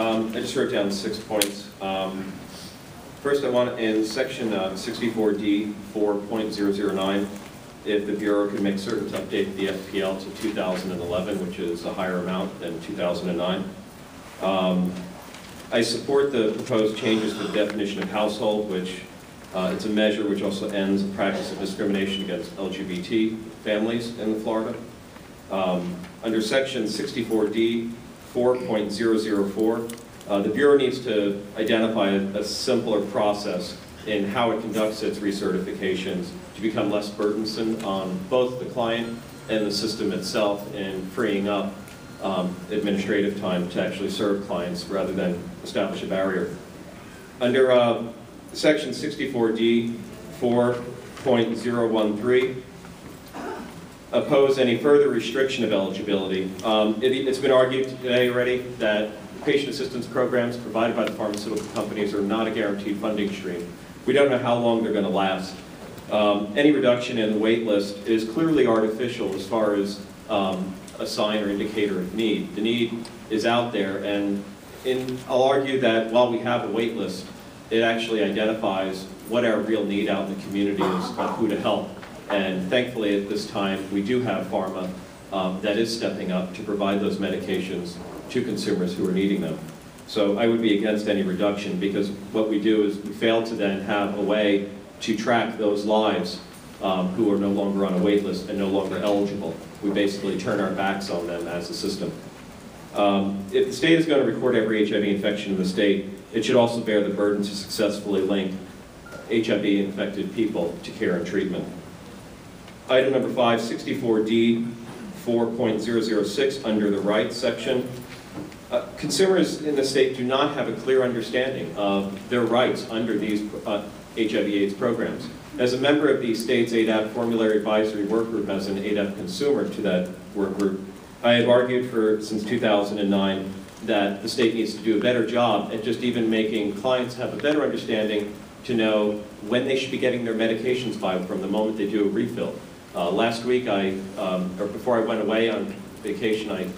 I just wrote down 6 points. First, I want in section 64D 4.009, if the Bureau could make certain to update the FPL to 2011, which is a higher amount than 2009. I support the proposed changes to the definition of household, which it's a measure which also ends the practice of discrimination against LGBT families in Florida. Under section 64D 4.004, the Bureau needs to identify a simpler process in how it conducts its recertifications to become less burdensome on both the client and the system itself in freeing up administrative time to actually serve clients rather than establish a barrier. Under section 64D 4.013, oppose any further restriction of eligibility. It's been argued today already that patient assistance programs provided by the pharmaceutical companies are not a guaranteed funding stream. We don't know how long they're going to last. Any reduction in the wait list is clearly artificial as far as a sign or indicator of need. The need is out there, and I'll argue that while we have a wait list, it actually identifies what our real need out in the community is about who to help. And thankfully at this time, we do have pharma that is stepping up to provide those medications to consumers who are needing them. So I would be against any reduction, because what we do is we fail to then have a way to track those lives who are no longer on a wait list and no longer eligible. We basically turn our backs on them as a system. If the state is going to record every HIV infection in the state, it should also bear the burden to successfully link HIV-infected people to care and treatment. Item number 5, 64D 4.006, under the rights section. Consumers in the state do not have a clear understanding of their rights under these HIV/AIDS programs. As a member of the state's ADAP Formulary Advisory Work Group, as an ADAP consumer to that work group, I have argued since 2009 that the state needs to do a better job at just even making clients have a better understanding to know when they should be getting their medications by from the moment they do a refill. Last week, or before I went away on vacation, I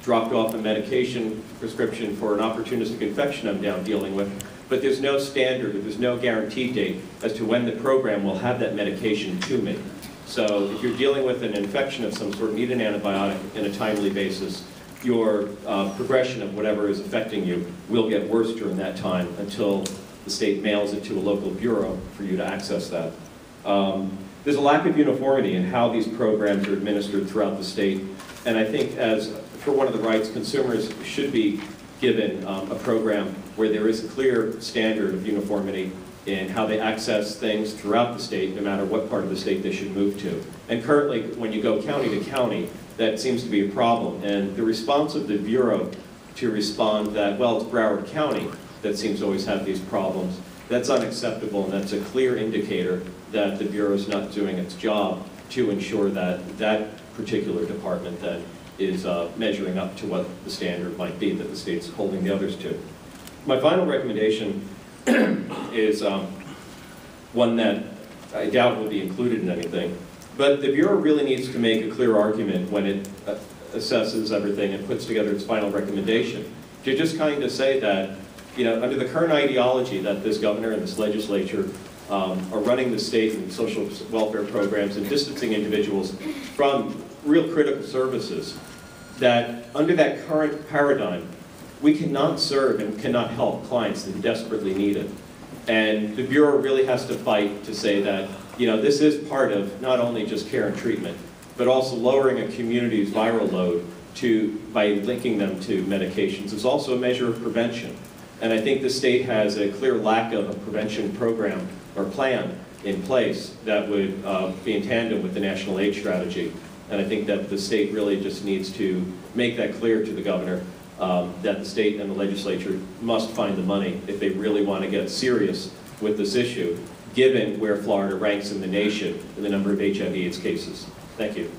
dropped off a medication prescription for an opportunistic infection I'm now dealing with, but there's no standard, or there's no guarantee date as to when the program will have that medication to me. So if you're dealing with an infection of some sort, need an antibiotic in a timely basis, your progression of whatever is affecting you will get worse during that time until the state mails it to a local bureau for you to access that. There's a lack of uniformity in how these programs are administered throughout the state, and I think for one of the rights, consumers should be given a program where there is a clear standard of uniformity in how they access things throughout the state, no matter what part of the state they should move to. And currently, when you go county to county, that seems to be a problem. And the response of the Bureau to respond that, well, it's Broward County that seems to always have these problems, that's unacceptable, and that's a clear indicator that the Bureau is not doing its job to ensure that that particular department then is measuring up to what the standard might be that the state's holding the others to. My final recommendation is one that I doubt will be included in anything, but the Bureau really needs to make a clear argument when it assesses everything and puts together its final recommendation, to just kind of say that, you know, under the current ideology that this governor and this legislature are running the state and social welfare programs and distancing individuals from real critical services, that under that current paradigm, we cannot serve and cannot help clients that desperately need it. And the Bureau really has to fight to say that, you know, this is part of not only just care and treatment, but also lowering a community's viral load by linking them to medications. It's also a measure of prevention. And I think the state has a clear lack of a prevention program or plan in place that would be in tandem with the national AIDS strategy. And I think that the state really just needs to make that clear to the governor, that the state and the legislature must find the money if they really want to get serious with this issue, given where Florida ranks in the nation in the number of HIV/AIDS cases. Thank you.